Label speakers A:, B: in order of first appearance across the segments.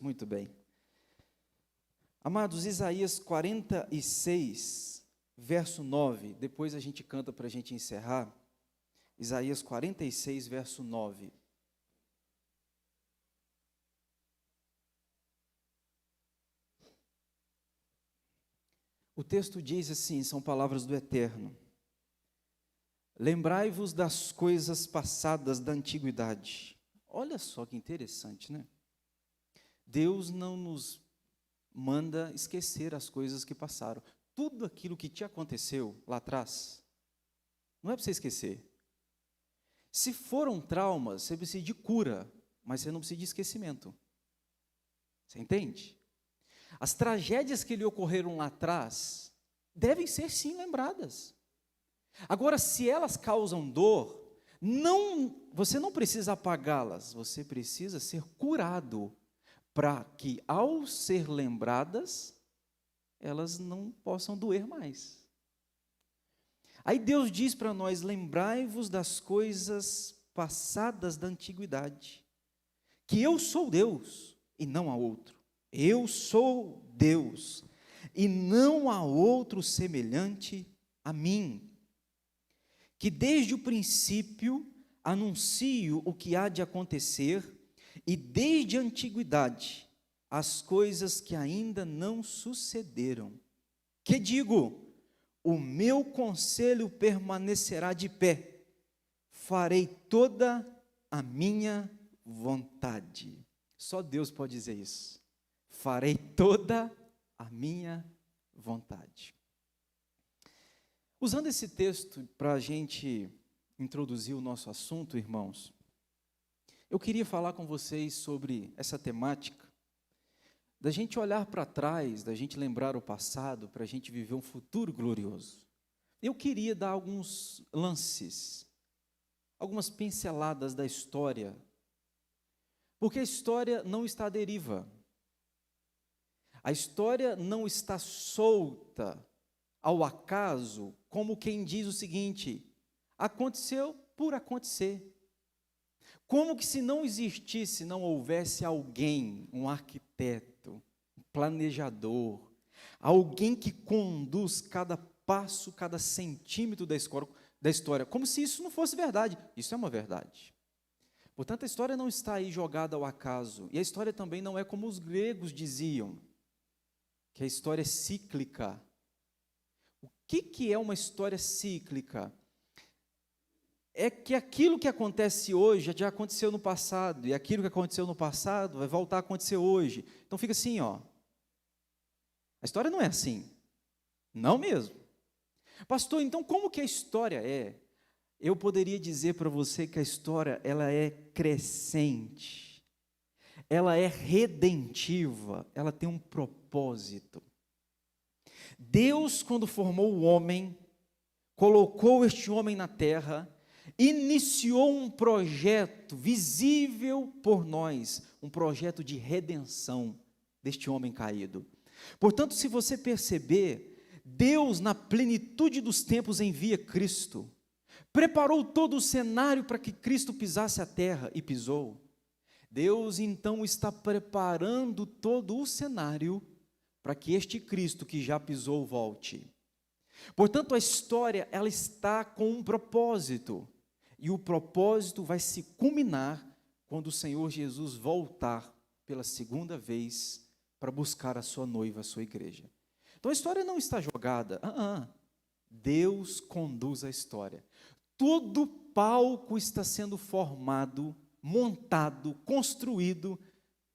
A: Muito bem. Amados, Isaías 46, verso 9, depois a gente canta para a gente encerrar. Isaías 46, verso 9. O texto diz assim, são palavras do Eterno: lembrai-vos das coisas passadas da antiguidade. Olha só que interessante, né? Deus não nos manda esquecer as coisas que passaram. Tudo aquilo que te aconteceu lá atrás, não é para você esquecer. Se foram traumas, você precisa de cura, mas você não precisa de esquecimento. Você entende? As tragédias que lhe ocorreram lá atrás devem ser sim lembradas. Agora, se elas causam dor, você não precisa apagá-las, você precisa ser curado para que, ao ser lembradas, elas não possam doer mais. Aí Deus diz para nós: lembrai-vos das coisas passadas da antiguidade, que eu sou Deus e não há outro. Eu sou Deus e não há outro semelhante a mim, que desde o princípio anuncio o que há de acontecer, e desde a antiguidade as coisas que ainda não sucederam. Que digo? O meu conselho permanecerá de pé, farei toda a minha vontade. Só Deus pode dizer isso. Farei toda a minha vontade. Usando esse texto para a gente introduzir o nosso assunto, irmãos, eu queria falar com vocês sobre essa temática, da gente olhar para trás, da gente lembrar o passado, para a gente viver um futuro glorioso. Eu queria dar alguns lances, algumas pinceladas da história, porque a história não está à deriva. A história não está solta ao acaso, como quem diz o seguinte: aconteceu por acontecer. Como que se não existisse, não houvesse alguém, um arquiteto, um planejador, alguém que conduz cada passo, cada centímetro da história, como se isso não fosse verdade. Isso é uma verdade. Portanto, a história não está aí jogada ao acaso, e a história também não é como os gregos diziam, que a história é cíclica. O que é uma história cíclica? É que aquilo que acontece hoje já aconteceu no passado, e aquilo que aconteceu no passado vai voltar a acontecer hoje. Então fica assim, ó. A história não é assim. Não mesmo. Pastor, então como que a história é? Eu poderia dizer para você que a história, ela é crescente. Ela é redentiva, ela tem um propósito. Deus, quando formou o homem, colocou este homem na terra, iniciou um projeto visível por nós, um projeto de redenção deste homem caído. Portanto, se você perceber, Deus, na plenitude dos tempos, envia Cristo, preparou todo o cenário para que Cristo pisasse a terra, e pisou. Deus, então, está preparando todo o cenário para que este Cristo que já pisou volte. Portanto, a história, ela está com um propósito, e o propósito vai se culminar quando o Senhor Jesus voltar pela segunda vez para buscar a sua noiva, a sua igreja. Então a história não está jogada, Deus conduz a história. Todo palco está sendo formado, montado, construído,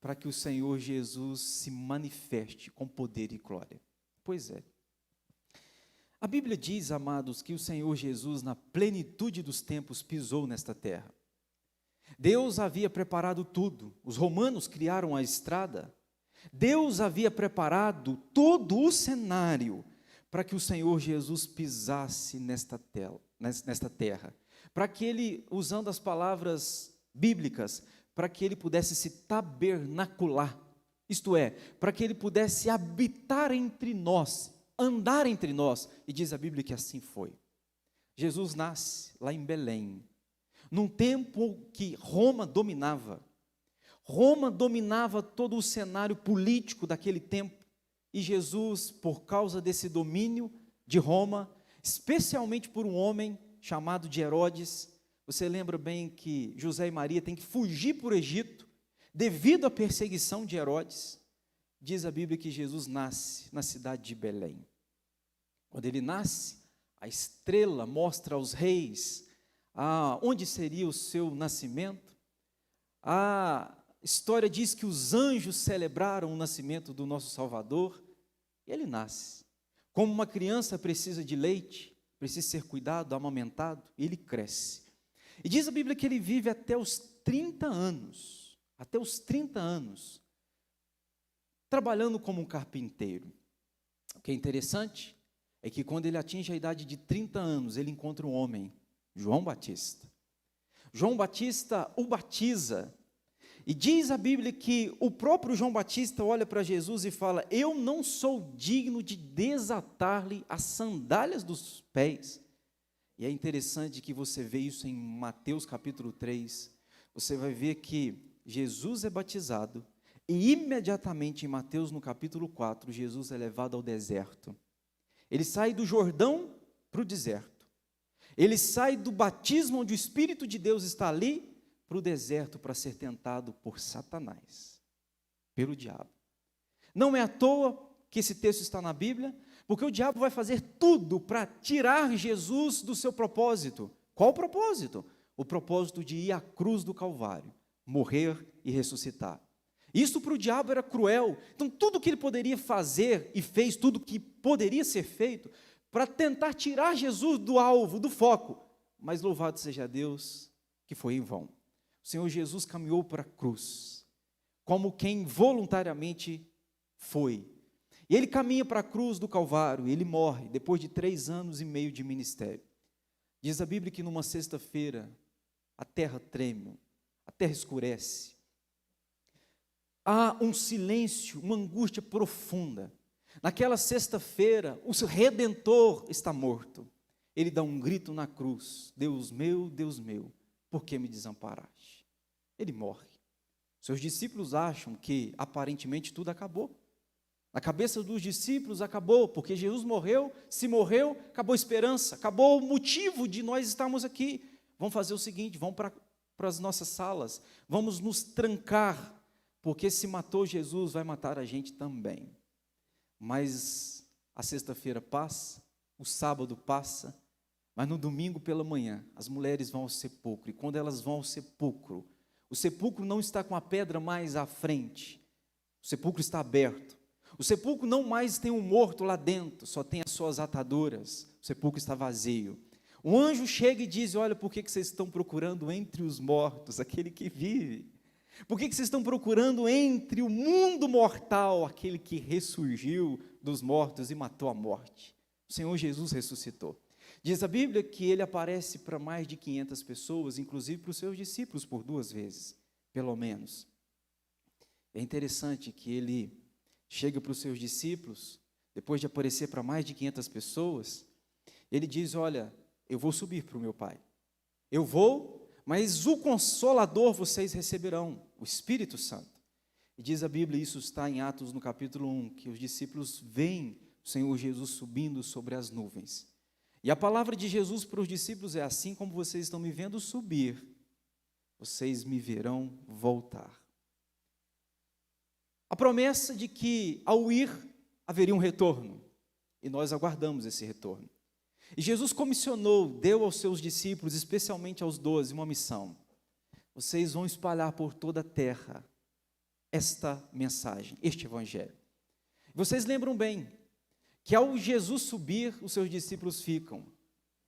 A: para que o Senhor Jesus se manifeste com poder e glória. Pois é. A Bíblia diz, amados, que o Senhor Jesus, na plenitude dos tempos, pisou nesta terra. Deus havia preparado tudo. Os romanos criaram a estrada. Deus havia preparado todo o cenário para que o Senhor Jesus pisasse nesta terra. Para que ele, usando as palavras bíblicas, para que ele pudesse se tabernacular. Isto é, para que ele pudesse habitar entre nós, andar entre nós, e diz a Bíblia que assim foi. Jesus nasce lá em Belém, num tempo que Roma dominava. Roma dominava todo o cenário político daquele tempo, e Jesus, por causa desse domínio de Roma, especialmente por um homem chamado de Herodes, você lembra bem que José e Maria têm que fugir para o Egito, devido à perseguição de Herodes. Diz a Bíblia que Jesus nasce na cidade de Belém. Quando ele nasce, a estrela mostra aos reis onde seria o seu nascimento. A história diz que os anjos celebraram o nascimento do nosso Salvador, e ele nasce. Como uma criança precisa de leite, precisa ser cuidado, amamentado, ele cresce. E diz a Bíblia que ele vive até os 30 anos, trabalhando como um carpinteiro. O que é interessante é que quando ele atinge a idade de 30 anos, ele encontra um homem, João Batista. João Batista o batiza, e diz a Bíblia que o próprio João Batista olha para Jesus e fala: eu não sou digno de desatar-lhe as sandálias dos pés. E é interessante que você vê isso em Mateus capítulo 3, você vai ver que Jesus é batizado, e imediatamente em Mateus no capítulo 4, Jesus é levado ao deserto. Ele sai do Jordão para o deserto. Ele sai do batismo onde o Espírito de Deus está ali, para o deserto para ser tentado por Satanás, pelo diabo. Não é à toa que esse texto está na Bíblia, porque o diabo vai fazer tudo para tirar Jesus do seu propósito. Qual o propósito? O propósito de ir à cruz do Calvário, morrer e ressuscitar. Isso para o diabo era cruel. Então tudo que ele poderia fazer, e fez tudo que poderia ser feito, para tentar tirar Jesus do alvo, do foco. Mas louvado seja Deus, que foi em vão. O Senhor Jesus caminhou para a cruz, como quem voluntariamente foi. E ele caminha para a cruz do Calvário, e ele morre, depois de 3 anos e meio de ministério. Diz a Bíblia que numa sexta-feira, a terra treme, a terra escurece. Há um silêncio, uma angústia profunda. Naquela sexta-feira, o seu Redentor está morto. Ele dá um grito na cruz: Deus meu, por que me desamparaste? Ele morre. Seus discípulos acham que aparentemente tudo acabou. Na cabeça dos discípulos acabou, porque Jesus morreu, se morreu, acabou a esperança, acabou o motivo de nós estarmos aqui. Vamos fazer o seguinte, vamos para as nossas salas, vamos nos trancar, porque se matou Jesus, vai matar a gente também. Mas a sexta-feira passa, o sábado passa, mas no domingo pela manhã, as mulheres vão ao sepulcro, e quando elas vão ao sepulcro, o sepulcro não está com a pedra mais à frente, o sepulcro está aberto. O sepulcro não mais tem um morto lá dentro, só tem as suas ataduras, o sepulcro está vazio. Um anjo chega e diz: olha, por que vocês estão procurando entre os mortos aquele que vive? Por que vocês estão procurando entre o mundo mortal aquele que ressurgiu dos mortos e matou a morte? O Senhor Jesus ressuscitou. Diz a Bíblia que ele aparece para mais de 500 pessoas, inclusive para os seus discípulos por 2 vezes, pelo menos. É interessante que ele chega para os seus discípulos, depois de aparecer para mais de 500 pessoas, ele diz: olha, eu vou subir para o meu Pai. Eu vou, mas o Consolador vocês receberão, o Espírito Santo. E diz a Bíblia, isso está em Atos no capítulo 1, que os discípulos veem o Senhor Jesus subindo sobre as nuvens. E a palavra de Jesus para os discípulos é: assim como vocês estão me vendo subir, vocês me verão voltar. A promessa de que ao ir haveria um retorno, e nós aguardamos esse retorno. E Jesus comissionou, deu aos seus discípulos, especialmente aos 12, uma missão: vocês vão espalhar por toda a terra esta mensagem, este evangelho. Vocês lembram bem que ao Jesus subir, os seus discípulos ficam,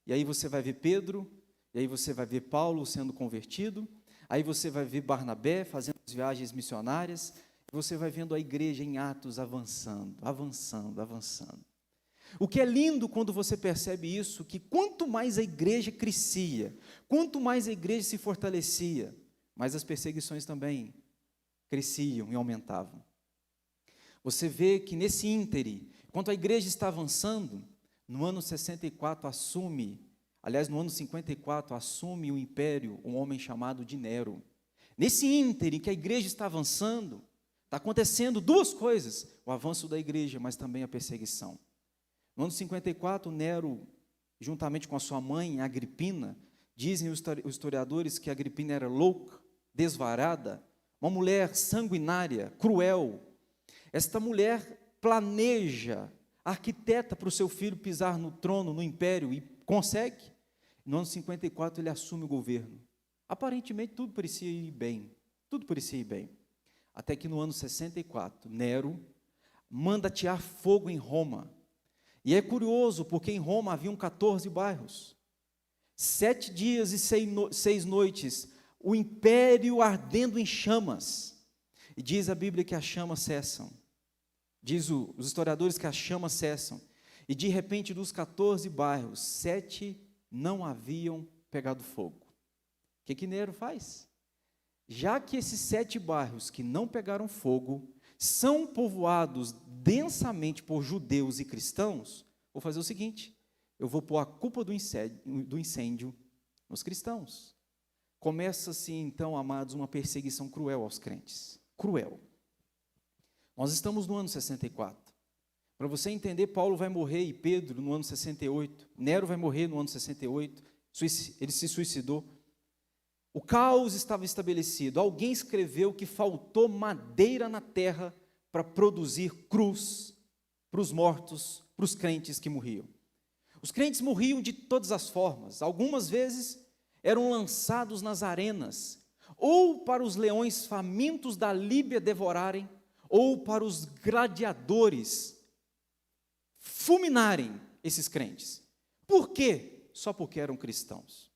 A: e aí você vai ver Pedro, e aí você vai ver Paulo sendo convertido, aí você vai ver Barnabé fazendo as viagens missionárias, e você vai vendo a igreja em Atos avançando. O que é lindo quando você percebe isso, que quanto mais a igreja crescia, quanto mais a igreja se fortalecia, mais as perseguições também cresciam e aumentavam. Você vê que nesse íntere, enquanto a igreja está avançando, no ano 64 no ano 54 assume o império um homem chamado de Nero. Nesse ínterim que a igreja está avançando, está acontecendo duas coisas: o avanço da igreja, mas também a perseguição. No ano 54, Nero, juntamente com a sua mãe, Agripina, dizem os historiadores que Agripina era louca, desvarada, uma mulher sanguinária, cruel. Esta mulher planeja, arquiteta para o seu filho pisar no trono, no império, e consegue. No ano 54 ele assume o governo. Aparentemente tudo parecia ir bem, até que no ano 64, Nero manda atear fogo em Roma. E é curioso, porque em Roma haviam 14 bairros. 7 dias e 6 noites, o império ardendo em chamas. E diz a Bíblia que as chamas cessam. Diz os historiadores que as chamas cessam. E de repente, dos 14 bairros, 7 não haviam pegado fogo. O que Nero faz? Já que esses 7 bairros que não pegaram fogo são povoados densamente por judeus e cristãos, vou fazer o seguinte: eu vou pôr a culpa do incêndio nos cristãos. Começa-se então, amados, uma perseguição cruel aos crentes. Cruel. Nós estamos no ano 64. Para você entender, Paulo vai morrer e Pedro no ano 68. Nero vai morrer no ano 68. Ele se suicidou. O caos estava estabelecido. Alguém escreveu que faltou madeira na terra para produzir cruz para os mortos, para os crentes que morriam. Os crentes morriam de todas as formas. Algumas vezes eram lançados nas arenas, ou para os leões famintos da Líbia devorarem, ou para os gladiadores fulminarem esses crentes. Por quê? Só porque eram cristãos.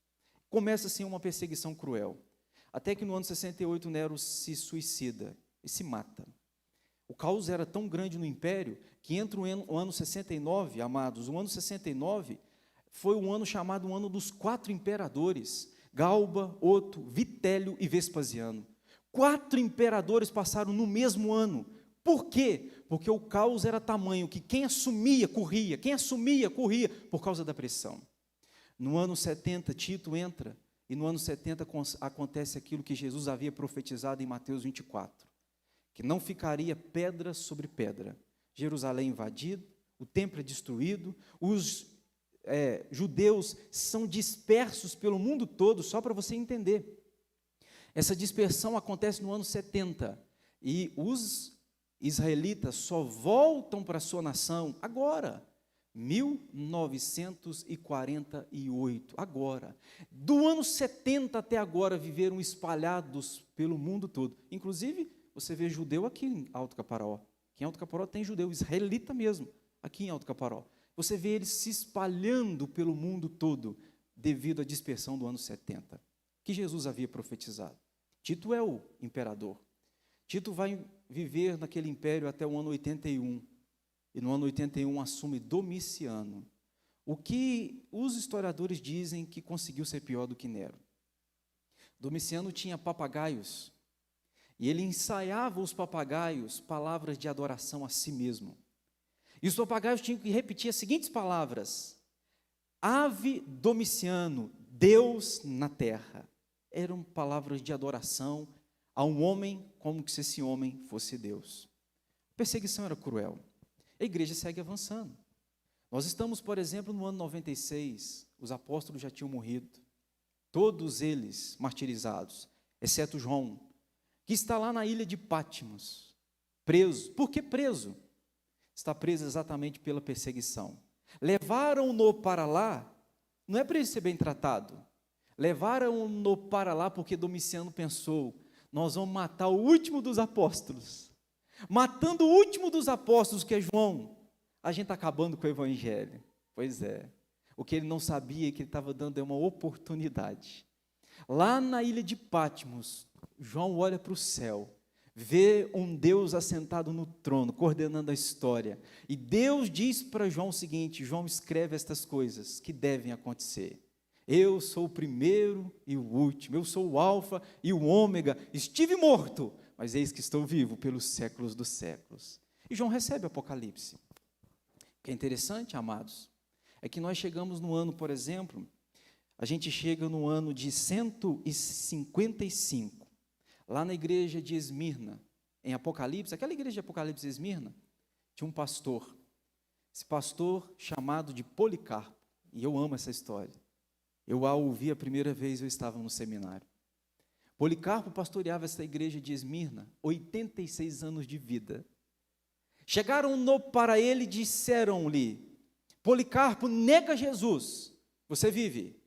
A: Começa assim uma perseguição cruel, até que no ano 68 Nero se suicida e se mata. O caos era tão grande no império que entre o ano 69, amados, o ano 69 foi um ano chamado o ano dos 4 imperadores: Galba, Oto, Vitélio e Vespasiano. 4 imperadores passaram no mesmo ano. Por quê? Porque o caos era tamanho que quem assumia, corria por causa da pressão. No ano 70, Tito entra, e no ano 70 acontece aquilo que Jesus havia profetizado em Mateus 24, que não ficaria pedra sobre pedra. Jerusalém invadida, o templo é destruído, os judeus são dispersos pelo mundo todo, só para você entender. Essa dispersão acontece no ano 70, e os israelitas só voltam para a sua nação agora, 1948, agora. Do ano 70 até agora viveram espalhados pelo mundo todo. Inclusive, você vê judeu aqui em Alto Caparaó. Aqui em Alto Caparaó tem judeu, israelita mesmo, aqui em Alto Caparaó. Você vê eles se espalhando pelo mundo todo, devido à dispersão do ano 70, que Jesus havia profetizado. Tito é o imperador. Tito vai viver naquele império até o ano 81. E no ano 81 assume Domiciano, o que os historiadores dizem que conseguiu ser pior do que Nero. Domiciano tinha papagaios, e ele ensaiava os papagaios palavras de adoração a si mesmo. E os papagaios tinham que repetir as seguintes palavras: Ave Domiciano, Deus na terra. Eram palavras de adoração a um homem, como se esse homem fosse Deus. A perseguição era cruel. A igreja segue avançando. Nós estamos, por exemplo, no ano 96, os apóstolos já tinham morrido, todos eles martirizados, exceto João, que está lá na ilha de Patmos, preso. Por que preso? Está preso exatamente pela perseguição. Levaram-no para lá, não é para ele ser bem tratado, levaram-no para lá porque Domiciano pensou: nós vamos matar o último dos apóstolos. Matando o último dos apóstolos, que é João, a gente está acabando com o evangelho. Pois é. O que ele não sabia é que ele estava dando uma oportunidade. Lá na ilha de Patmos, João olha para o céu, vê um Deus assentado no trono, coordenando a história. E Deus diz para João o seguinte: João, escreve estas coisas que devem acontecer. Eu sou o primeiro e o último, eu sou o alfa e o ômega. Estive morto, mas eis que estou vivo pelos séculos dos séculos. E João recebe o Apocalipse. O que é interessante, amados, é que nós chegamos no ano, por exemplo, a gente chega no ano de 155. lá na igreja de Esmirna, em Apocalipse, aquela igreja de Apocalipse de Esmirna, tinha um pastor. Esse pastor chamado de Policarpo, e eu amo essa história. Eu a ouvi a primeira vez, eu estava no seminário. Policarpo pastoreava essa igreja de Esmirna, 86 anos de vida. Chegaram para ele e disseram-lhe: Policarpo, nega Jesus, você vive.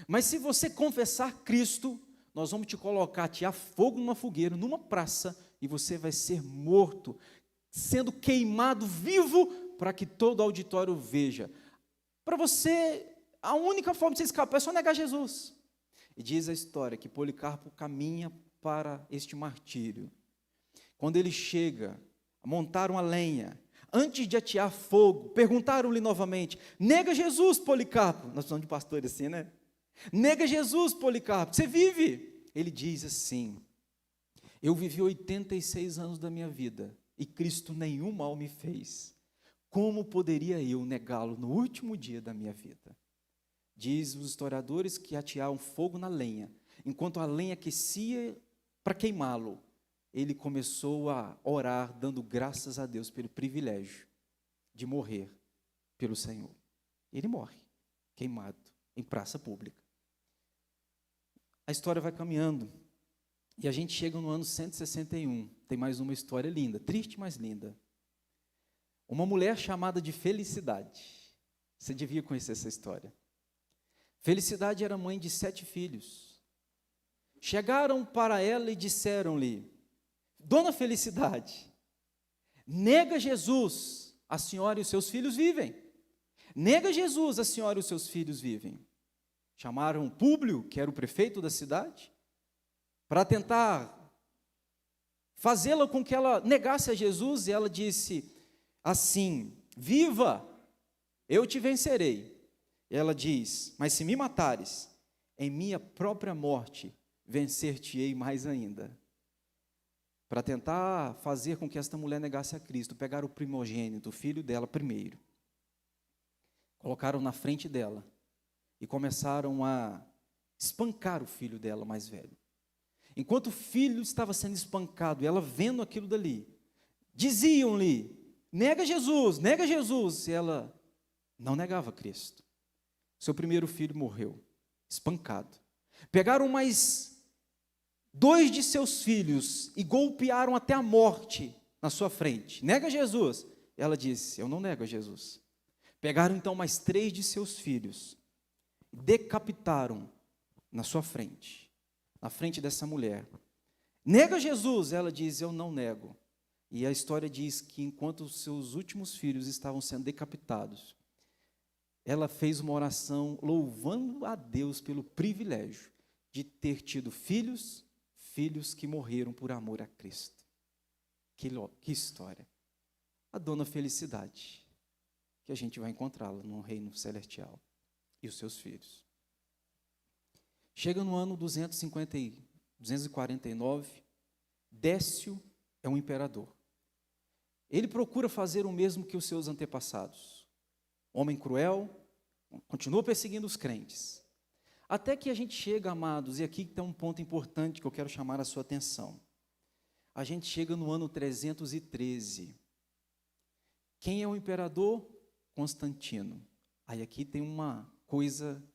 A: Mas se você confessar Cristo, nós vamos te colocar, atear fogo numa fogueira, numa praça, e você vai ser morto, sendo queimado vivo, para que todo o auditório veja. Para você, a única forma de você escapar é só negar Jesus. E diz a história que Policarpo caminha para este martírio. Quando ele chega, montaram a lenha. Antes de atear fogo, perguntaram-lhe novamente: nega Jesus, Policarpo. Nós somos de pastor assim, né? Nega Jesus, Policarpo, você vive? Ele diz assim: eu vivi 86 anos da minha vida e Cristo nenhum mal me fez. Como poderia eu negá-lo no último dia da minha vida? Diz os historiadores que atearam fogo na lenha. Enquanto a lenha aquecia para queimá-lo, ele começou a orar, dando graças a Deus pelo privilégio de morrer pelo Senhor. Ele morre, queimado, em praça pública. A história vai caminhando, e a gente chega no ano 161. Tem mais uma história linda, triste, mas linda. Uma mulher chamada de Felicidade. Você devia conhecer essa história. Felicidade era mãe de 7 filhos. Chegaram para ela e disseram-lhe: Dona Felicidade, nega Jesus, a senhora e os seus filhos vivem. Nega Jesus, a senhora e os seus filhos vivem. Chamaram Públio, que era o prefeito da cidade, para tentar fazê-la com que ela negasse a Jesus, e ela disse assim: viva, eu te vencerei. Ela diz: mas se me matares, em minha própria morte, vencer-te-ei mais ainda. Para tentar fazer com que esta mulher negasse a Cristo, pegaram o primogênito, o filho dela primeiro, colocaram na frente dela e começaram a espancar o filho dela mais velho. Enquanto o filho estava sendo espancado, ela vendo aquilo dali, diziam-lhe: nega Jesus, e ela não negava Cristo. Seu primeiro filho morreu, espancado. Pegaram mais 2 de seus filhos e golpearam até a morte na sua frente. Nega Jesus. Ela disse: eu não nego a Jesus. Pegaram então mais 3 de seus filhos, decapitaram na sua frente, na frente dessa mulher. Nega Jesus. Ela diz: eu não nego. E a história diz que enquanto os seus últimos filhos estavam sendo decapitados, ela fez uma oração louvando a Deus pelo privilégio de ter tido filhos que morreram por amor a Cristo. Que história. A Dona Felicidade, que a gente vai encontrá-la no reino celestial, e os seus filhos. Chega no ano 249, Décio é um imperador. Ele procura fazer o mesmo que os seus antepassados. Homem cruel, continua perseguindo os crentes. Até que a gente chega, amados, e aqui tem um ponto importante que eu quero chamar a sua atenção. A gente chega no ano 313. Quem é o imperador? Constantino. Aí aqui tem uma coisa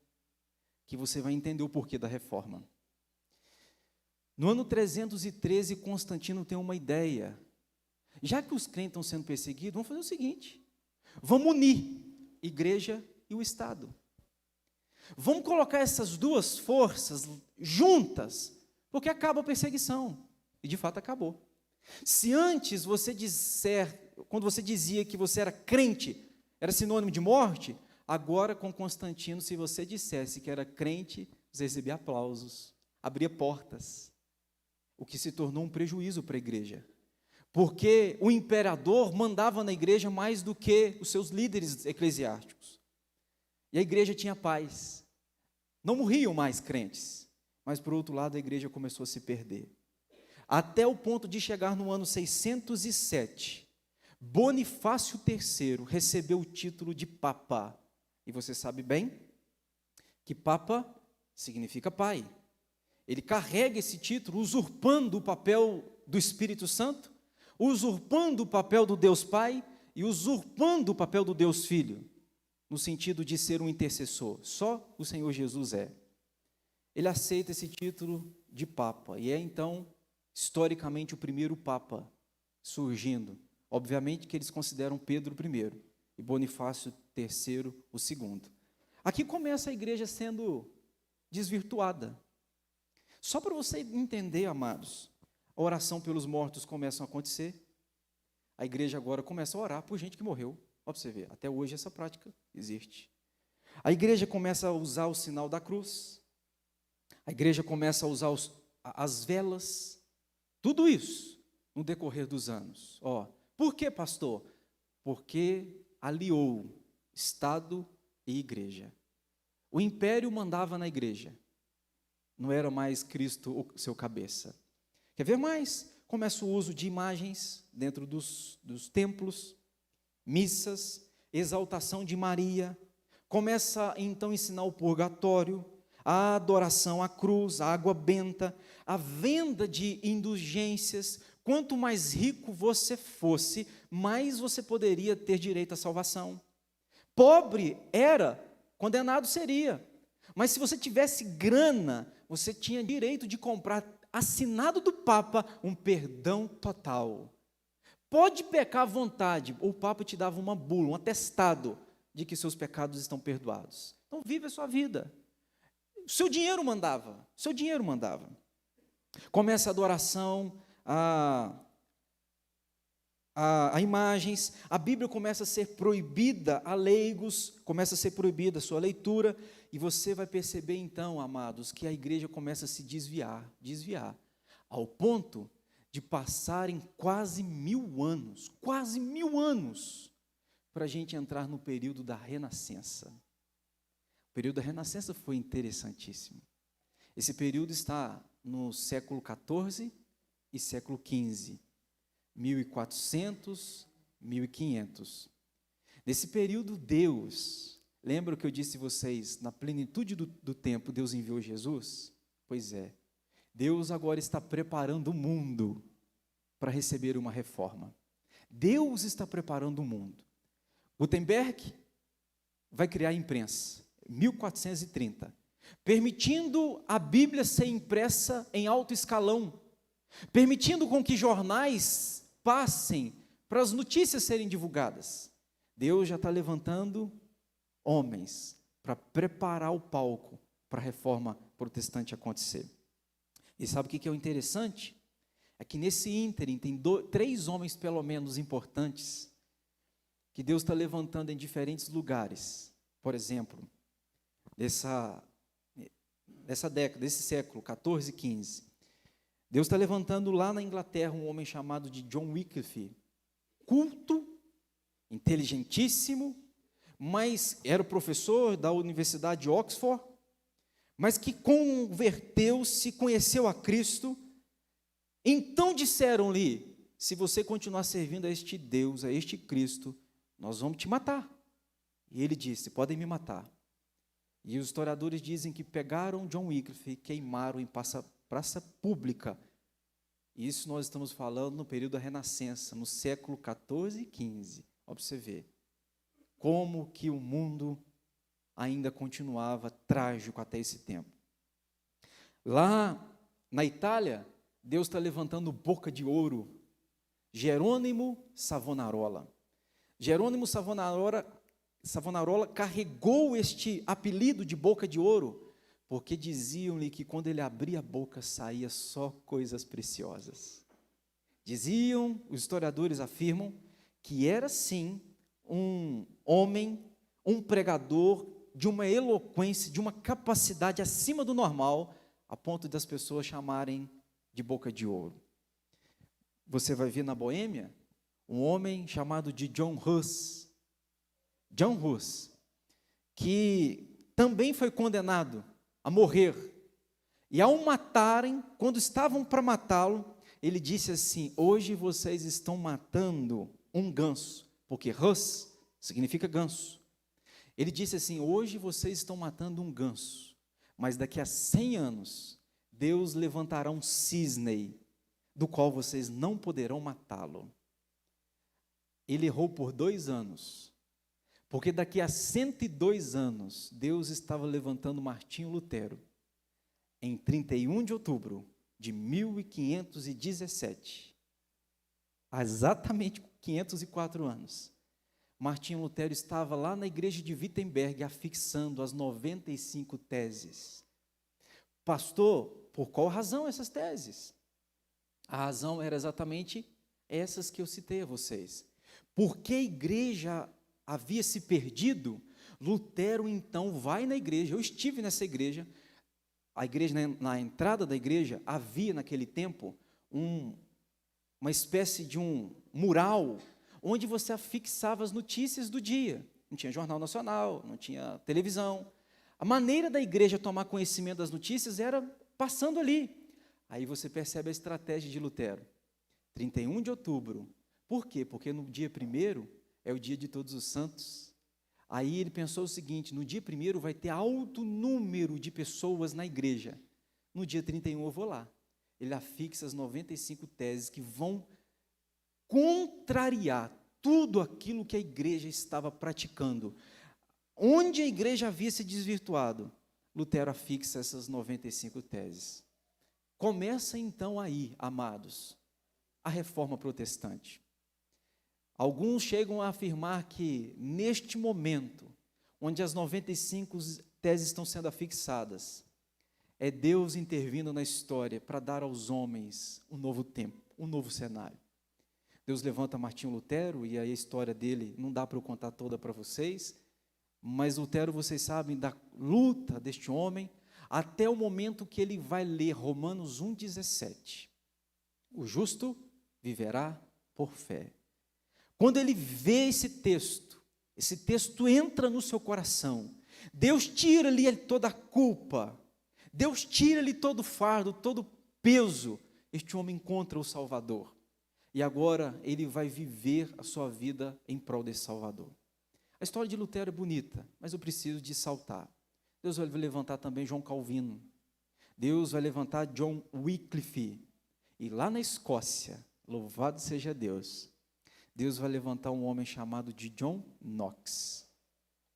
A: que você vai entender o porquê da reforma. No ano 313, Constantino tem uma ideia. Já que os crentes estão sendo perseguidos, vamos fazer o seguinte: vamos unir igreja e o Estado. Vamos colocar essas duas forças juntas, porque acaba a perseguição. E de fato acabou. Se antes quando você dizia que você era crente, era sinônimo de morte, agora com Constantino, se você dissesse que era crente, você recebia aplausos, abria portas, o que se tornou um prejuízo para a igreja. Porque o imperador mandava na igreja mais do que os seus líderes eclesiásticos. E a igreja tinha paz. Não morriam mais crentes. Mas, por outro lado, a igreja começou a se perder. Até o ponto de chegar no ano 607, Bonifácio III recebeu o título de Papa. E você sabe bem que Papa significa pai. ele carrega esse título usurpando o papel do Espírito Santo, usurpando o papel do Deus Pai e usurpando o papel do Deus Filho, no sentido de ser um intercessor. Só o Senhor Jesus é. Ele aceita esse título de Papa e é então, historicamente, o primeiro Papa surgindo. Obviamente que eles consideram Pedro o primeiro e Bonifácio III o segundo. Aqui começa a igreja sendo desvirtuada. Só para você entender, amados, a oração pelos mortos começa a acontecer, a igreja agora começa a orar por gente que morreu. Ó, para você ver, até hoje essa prática existe. A igreja começa a usar o sinal da cruz, a igreja começa a usar as velas, tudo isso no decorrer dos anos. Ó, por que, pastor? Porque aliou Estado e igreja. O império mandava na igreja, não era mais Cristo o seu cabeça. Quer ver mais? Começa o uso de imagens dentro dos templos, missas, exaltação de Maria, começa então a ensinar o purgatório, a adoração à cruz, a água benta, a venda de indulgências. Quanto mais rico você fosse, mais você poderia ter direito à salvação. Pobre era, condenado seria. Mas se você tivesse grana, você tinha direito de comprar, assinado do Papa, um perdão total. Pode pecar à vontade, o Papa te dava uma bula, um atestado de que seus pecados estão perdoados. Então vive a sua vida. Seu dinheiro mandava, seu dinheiro mandava. Começa a adoração a imagens, a Bíblia começa a ser proibida a leigos, começa a ser proibida a sua leitura, e você vai perceber então, amados, que a igreja começa a se desviar, ao ponto de passarem quase 1000 anos, para a gente entrar no período da Renascença. O período da Renascença foi interessantíssimo. Esse período está no século XIV e século XV, 1400, 1500. Nesse período, Deus, lembra que eu disse a vocês, na plenitude do tempo, Deus enviou Jesus? Pois é, Deus agora está preparando o mundo para receber uma reforma. Deus está preparando o mundo. Gutenberg vai criar a imprensa, 1430, permitindo a Bíblia ser impressa em alto escalão, permitindo com que jornais passem para as notícias serem divulgadas. Deus já está levantando homens para preparar o palco para a reforma protestante acontecer. E sabe o que é o interessante? É que nesse ínterim tem 3 homens pelo menos importantes que Deus está levantando em diferentes lugares. Por exemplo, dessa década, desse século, 14 e 15. Deus está levantando lá na Inglaterra um homem chamado de John Wycliffe, culto, inteligentíssimo, mas era professor da Universidade de Oxford, mas que converteu-se, conheceu a Cristo. Então disseram-lhe: se você continuar servindo a este Deus, a este Cristo, nós vamos te matar. E ele disse: podem me matar. E os historiadores dizem que pegaram John Wycliffe e queimaram em praça pública. Isso nós estamos falando no período da Renascença, no século XIV e XV. Olha para você ver como que o mundo ainda continuava trágico até esse tempo. Lá na Itália, Deus está levantando boca de ouro, Jerônimo Savonarola. Jerônimo Savonarola carregou este apelido de boca de ouro, porque diziam-lhe que quando ele abria a boca saía só coisas preciosas. Diziam, os historiadores afirmam, que era sim um homem, um pregador de uma eloquência, de uma capacidade acima do normal, a ponto das pessoas chamarem de boca de ouro. Você vai ver na Boêmia um homem chamado de John Hus, que também foi condenado a morrer. E ao matarem, quando estavam para matá-lo, ele disse assim: hoje vocês estão matando um ganso, porque Hus significa ganso. Ele disse assim: hoje vocês estão matando um ganso, mas daqui a 100 anos, Deus levantará um cisne, do qual vocês não poderão matá-lo. Ele errou por 2 anos, porque daqui a 102 anos, Deus estava levantando Martinho Lutero, em 31 de outubro de 1517, há exatamente 504 anos, Martinho Lutero estava lá na igreja de Wittenberg, afixando as 95 teses. Pastor, por qual razão essas teses? A razão era exatamente essas que eu citei a vocês. Porque a igreja havia se perdido, Lutero então vai na igreja, eu estive nessa igreja, a igreja, na entrada da igreja, havia naquele tempo uma espécie de um mural, onde você afixava as notícias do dia. Não tinha jornal nacional, não tinha televisão. A maneira da igreja tomar conhecimento das notícias era passando ali. Aí você percebe a estratégia de Lutero. 31 de outubro. Por quê? Porque no dia 1º é o dia de todos os santos. Aí ele pensou o seguinte, no dia 1º vai ter alto número de pessoas na igreja. No dia 31 eu vou lá. Ele afixa as 95 teses que vão contrariar tudo aquilo que a igreja estava praticando. Onde a igreja havia se desvirtuado, Lutero afixa essas 95 teses. Começa então aí, amados, a reforma protestante. Alguns chegam a afirmar que, neste momento, onde as 95 teses estão sendo afixadas, é Deus intervindo na história para dar aos homens um novo tempo, um novo cenário. Deus levanta Martinho Lutero, e aí a história dele não dá para eu contar toda para vocês, mas Lutero, vocês sabem da luta deste homem, até o momento que ele vai ler Romanos 1,17. O justo viverá por fé. Quando ele vê esse texto entra no seu coração, Deus tira-lhe toda a culpa, Deus tira-lhe todo o fardo, todo o peso, este homem encontra o Salvador. E agora ele vai viver a sua vida em prol desse Salvador. A história de Lutero é bonita, mas eu preciso de saltar. Deus vai levantar também João Calvino. Deus vai levantar John Wycliffe. E lá na Escócia, louvado seja Deus, Deus vai levantar um homem chamado de John Knox,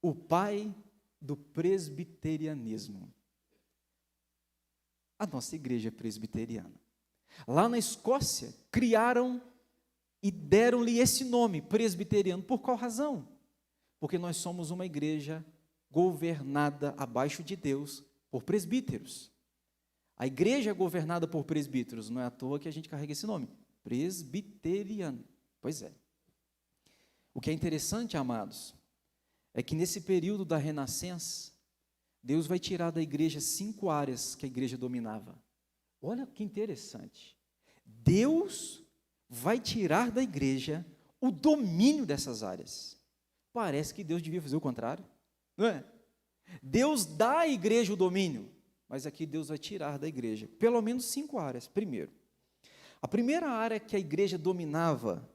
A: o pai do presbiterianismo. A nossa igreja é presbiteriana. Lá na Escócia, criaram e deram-lhe esse nome, presbiteriano. Por qual razão? Porque nós somos uma igreja governada abaixo de Deus por presbíteros. A igreja é governada por presbíteros, não é à toa que a gente carrega esse nome, presbiteriano. Pois é. O que é interessante, amados, é que nesse período da Renascença, Deus vai tirar da igreja 5 áreas que a igreja dominava. Olha que interessante. Deus vai tirar da igreja o domínio dessas áreas. Parece que Deus devia fazer o contrário, não é? Deus dá à igreja o domínio, mas aqui Deus vai tirar da igreja pelo menos 5 áreas. Primeiro, a primeira área que a igreja dominava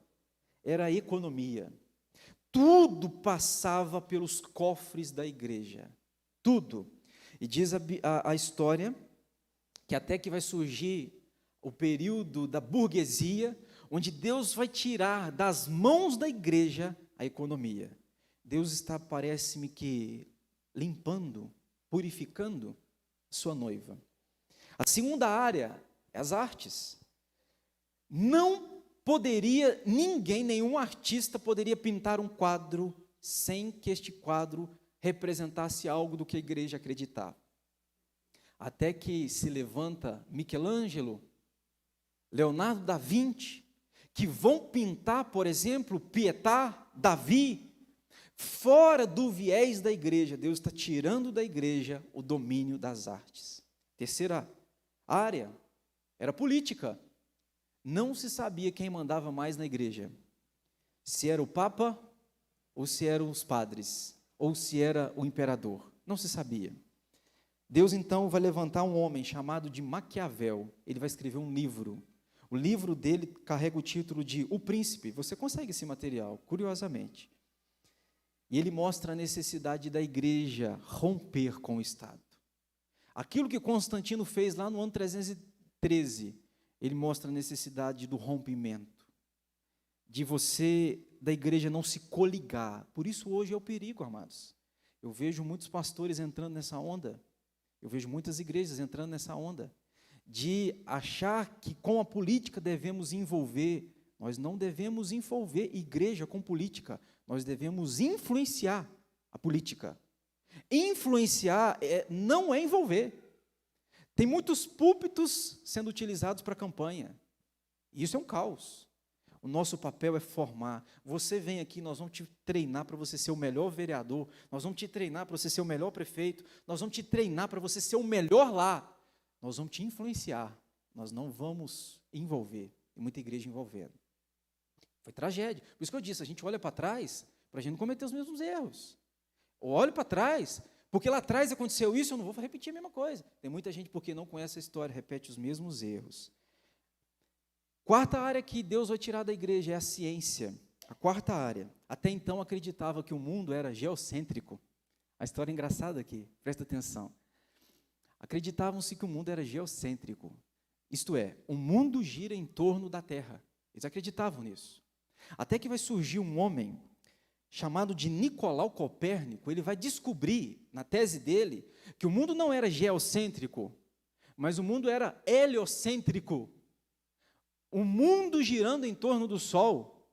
A: era a economia. Tudo passava pelos cofres da igreja, tudo. E diz a história que até que vai surgir o período da burguesia, onde Deus vai tirar das mãos da igreja a economia. Deus está, parece-me que, limpando, purificando sua noiva. A segunda área é as artes. Não poderia ninguém, nenhum artista poderia pintar um quadro sem que este quadro representasse algo do que a igreja acreditava. Até que se levanta Michelangelo, Leonardo da Vinci, que vão pintar, por exemplo, Pietà, Davi, fora do viés da igreja. Deus está tirando da igreja o domínio das artes. Terceira área era política. Não se sabia quem mandava mais na igreja, se era o Papa, ou se eram os padres, ou se era o imperador. Não se sabia. Deus então vai levantar um homem chamado de Maquiavel. Ele vai escrever um livro. O livro dele carrega o título de O Príncipe. Você consegue esse material, curiosamente. E ele mostra a necessidade da igreja romper com o Estado. Aquilo que Constantino fez lá no ano 313, ele mostra a necessidade do rompimento, de você, da igreja, não se coligar. Por isso hoje é o perigo, amados. Eu vejo muitos pastores entrando nessa onda, eu vejo muitas igrejas entrando nessa onda, de achar que com a política devemos envolver. Nós não devemos envolver igreja com política, nós devemos influenciar a política. Influenciar não é envolver. Tem muitos púlpitos sendo utilizados para campanha. Isso é um caos. O nosso papel é formar. Você vem aqui, nós vamos te treinar para você ser o melhor vereador, nós vamos te treinar para você ser o melhor prefeito, nós vamos te treinar para você ser o melhor lá. Nós vamos te influenciar, nós não vamos envolver. Tem muita igreja envolvendo. Foi tragédia. Por isso que eu disse, a gente olha para trás, para a gente não cometer os mesmos erros. Eu olho para trás, porque lá atrás aconteceu isso, eu não vou repetir a mesma coisa. Tem muita gente, porque não conhece a história, repete os mesmos erros. Quarta área que Deus vai tirar da igreja é a ciência. A quarta área. Até então acreditava que o mundo era geocêntrico. A história é engraçada aqui, presta atenção. Acreditavam-se que o mundo era geocêntrico. Isto é, o mundo gira em torno da Terra. Eles acreditavam nisso. Até que vai surgir um homem chamado de Nicolau Copérnico. Ele vai descobrir, na tese dele, que o mundo não era geocêntrico, mas o mundo era heliocêntrico. O mundo girando em torno do Sol.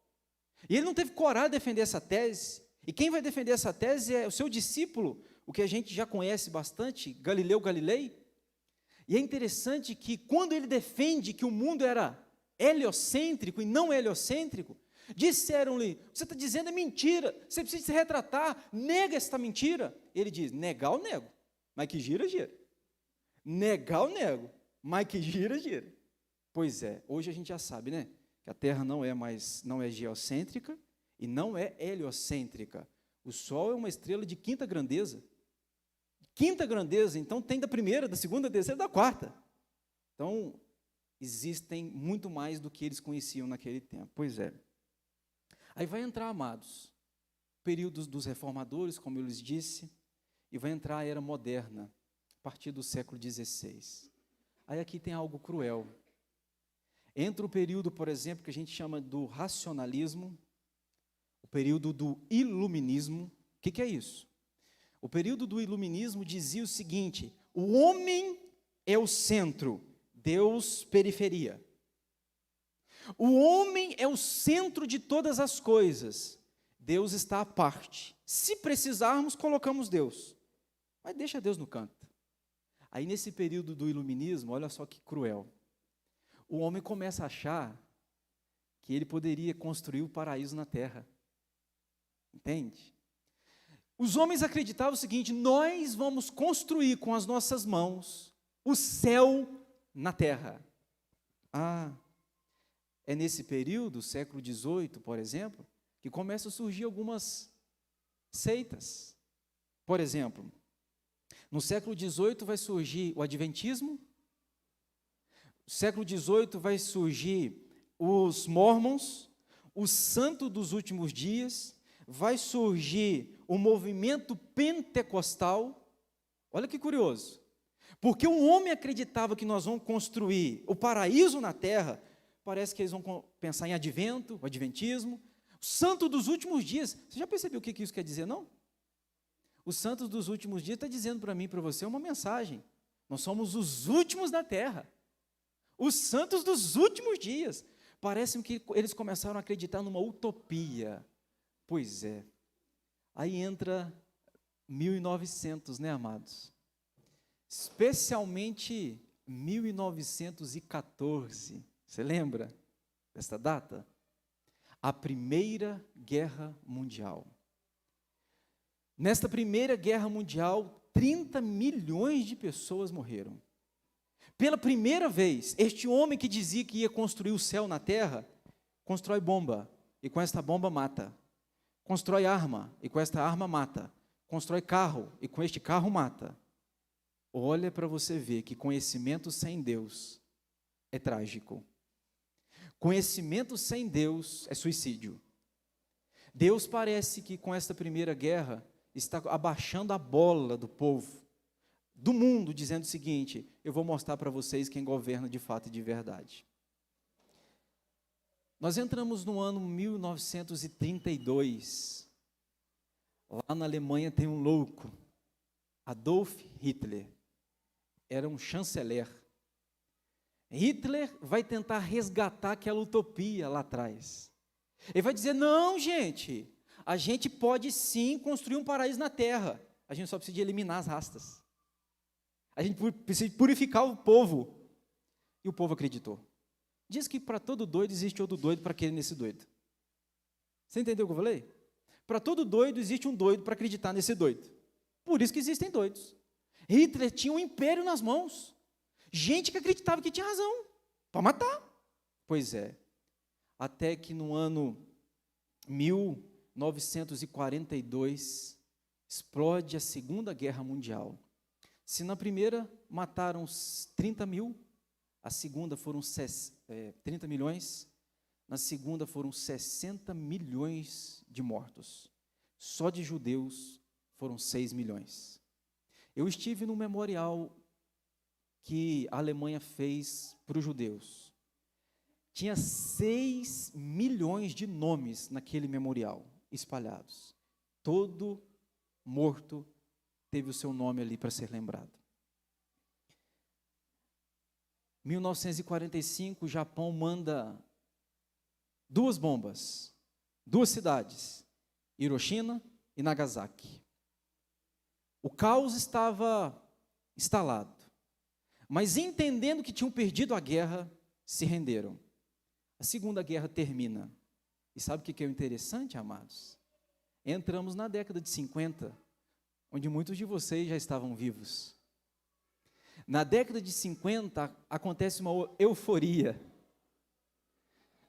A: E ele não teve coragem de defender essa tese. E quem vai defender essa tese é o seu discípulo, o que a gente já conhece bastante, Galileu Galilei. E é interessante que quando ele defende que o mundo era heliocêntrico e não heliocêntrico, disseram-lhe, você está dizendo é mentira, você precisa se retratar, nega esta mentira. Ele diz, negar eu nego, mas que gira, gira. Negar eu nego, mas que gira, gira. Pois é, hoje a gente já sabe, né, que a Terra não é geocêntrica e não é heliocêntrica. O Sol é uma estrela de quinta grandeza. Quinta grandeza, então tem da primeira, da segunda, da terceira, da quarta. Então, existem muito mais do que eles conheciam naquele tempo. Pois é. Aí vai entrar, amados, períodos dos reformadores, como eu lhes disse, e vai entrar a era moderna, a partir do século XVI. Aí aqui tem algo cruel. Entra o período, por exemplo, que a gente chama do racionalismo, o período do iluminismo. O que é isso? O período do iluminismo dizia o seguinte: o homem é o centro, Deus periferia. O homem é o centro de todas as coisas, Deus está à parte. Se precisarmos, colocamos Deus, mas deixa Deus no canto. Aí nesse período do iluminismo, olha só que cruel, o homem começa a achar que ele poderia construir o paraíso na terra. Entende? Os homens acreditavam o seguinte: nós vamos construir com as nossas mãos o céu na terra. É nesse período, século XVIII, por exemplo, que começam a surgir algumas seitas. Por exemplo, no século XVIII vai surgir o Adventismo, no século XVIII vai surgir os Mormons, o Santo dos Últimos Dias, vai surgir o movimento pentecostal. Olha que curioso, porque um homem acreditava que nós vamos construir o paraíso na terra. Parece que eles vão pensar em advento, o adventismo, o santo dos últimos dias. Você já percebeu o que isso quer dizer, não? O santo dos últimos dias está dizendo para mim e para você uma mensagem. Nós somos os últimos da terra, os santos dos últimos dias. Parece que eles começaram a acreditar numa utopia. Pois é. Aí entra 1900, né, amados? Especialmente 1914. Você lembra dessa data? A Primeira Guerra Mundial. Nesta Primeira Guerra Mundial, 30 milhões de pessoas morreram. Pela primeira vez, este homem que dizia que ia construir o céu na terra, constrói bomba, e com esta bomba mata. Constrói arma, e com esta arma mata. Constrói carro, e com este carro mata. Olha para você ver que conhecimento sem Deus é trágico. Conhecimento sem Deus é suicídio. Deus parece que com esta primeira guerra está abaixando a bola do povo. do mundo, dizendo o seguinte: eu vou mostrar para vocês quem governa de fato e de verdade. Nós entramos no ano 1932. Lá na Alemanha tem um louco, Adolf Hitler. Era um chanceler. Hitler vai tentar resgatar aquela utopia lá atrás. Ele vai dizer: não, gente, a gente pode sim construir um paraíso na terra. A gente só precisa de eliminar as rastas. A gente precisa purificar o povo. E o povo acreditou. Diz que para todo doido existe outro doido para querer nesse doido. Você entendeu o que eu falei? Para todo doido existe um doido para acreditar nesse doido. Por isso que existem doidos. Hitler tinha um império nas mãos. Gente que acreditava que tinha razão para matar. Pois é. Até que no ano 1942 explode a Segunda Guerra Mundial. Se na primeira mataram 30 mil, a segunda foram 30 milhões, na segunda foram 60 milhões de mortos. Só de judeus foram 6 milhões. Eu estive no memorial que a Alemanha fez para os judeus. Tinha 6 milhões de nomes naquele memorial, espalhados. Todo morto teve o seu nome ali para ser lembrado. 1945, o Japão manda 2 bombas, 2 cidades, Hiroshima e Nagasaki. O caos estava instalado, mas entendendo que tinham perdido a guerra, se renderam. A Segunda Guerra termina. E sabe o que é o interessante, amados? Entramos na década de 50, onde muitos de vocês já estavam vivos. Na década de 50, acontece uma euforia.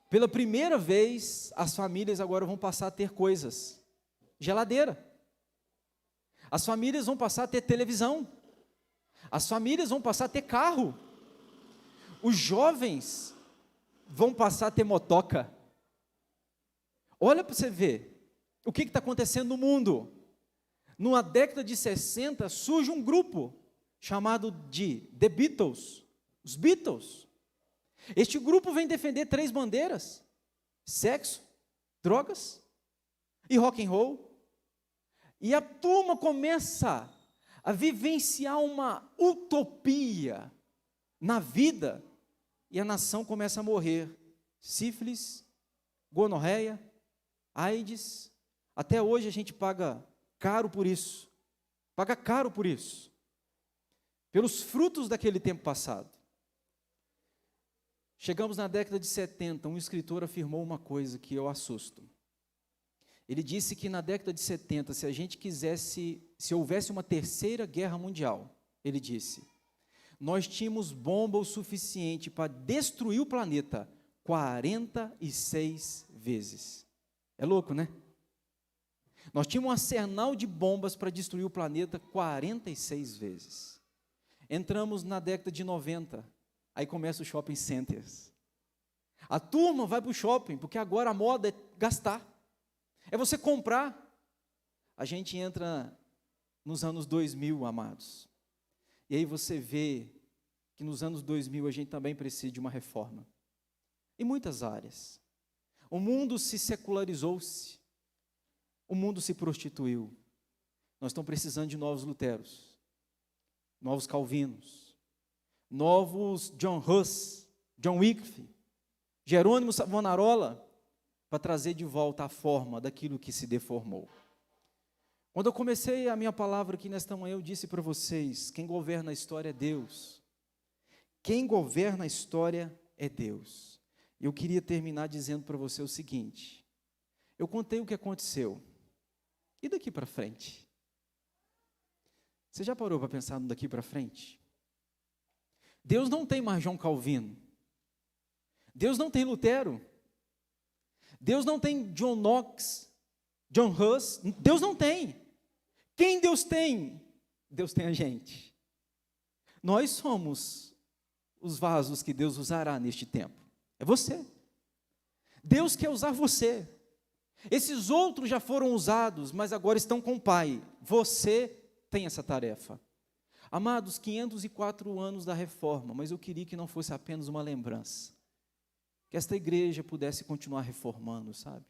A: Pela primeira vez, as famílias agora vão passar a ter coisas. Geladeira. As famílias vão passar a ter televisão. As famílias vão passar a ter carro. Os jovens vão passar a ter motoca. Olha para você ver o que está acontecendo no mundo. Numa década de 60, surge um grupo chamado de The Beatles, os Beatles. Este grupo vem defender 3 bandeiras: sexo, drogas e rock and roll. E a turma começa a vivenciar uma utopia na vida, e a nação começa a morrer. Sífilis, gonorreia, AIDS. Até hoje a gente paga caro por isso. Paga caro por isso. Pelos frutos daquele tempo passado. Chegamos na década de 70, um escritor afirmou uma coisa que eu assusto. Ele disse que na década de 70, se a gente quisesse, se houvesse uma terceira guerra mundial, ele disse, nós tínhamos bomba o suficiente para destruir o planeta 46 vezes. É louco, né? Nós tínhamos um arsenal de bombas para destruir o planeta 46 vezes. Entramos na década de 90, aí começa os shopping centers. A turma vai para o shopping, porque agora a moda é gastar. É você comprar. A gente entra nos anos 2000, amados. E aí você vê que nos anos 2000 a gente também precisa de uma reforma. Em muitas áreas. O mundo se secularizou-se. O mundo se prostituiu. Nós estamos precisando de novos Luteros, novos Calvinos, novos John Huss, John Wycliffe, Jerônimo Savonarola, para trazer de volta a forma daquilo que se deformou. Quando eu comecei a minha palavra aqui nesta manhã, eu disse para vocês, quem governa a história é Deus. Quem governa a história é Deus. Eu queria terminar dizendo para você o seguinte, eu contei o que aconteceu, e daqui para frente? Você já parou para pensar no daqui para frente? Deus não tem mais João Calvino, Deus não tem Lutero, Deus não tem John Knox, John Huss, Deus não tem. Quem Deus tem? Deus tem a gente. Nós somos os vasos que Deus usará neste tempo. É você. Deus quer usar você. Esses outros já foram usados, mas agora estão com o Pai. Você tem essa tarefa. Amados, 504 anos da reforma, mas eu queria que não fosse apenas uma lembrança. Que esta igreja pudesse continuar reformando, sabe?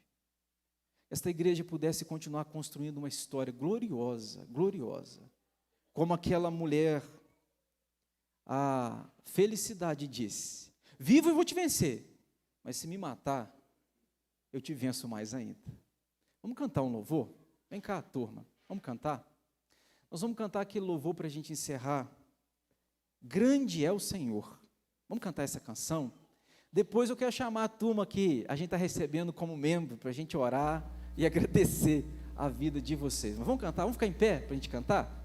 A: Esta igreja pudesse continuar construindo uma história gloriosa, gloriosa. Como aquela mulher, a felicidade disse: vivo eu vou te vencer, mas se me matar, eu te venço mais ainda. Vamos cantar um louvor? Vem cá, turma, vamos cantar? Nós vamos cantar aquele louvor para a gente encerrar. Grande é o Senhor. Vamos cantar essa canção? Depois eu quero chamar a turma que a gente está recebendo como membro, para a gente orar e agradecer a vida de vocês. Mas vamos cantar? Vamos ficar em pé para a gente cantar?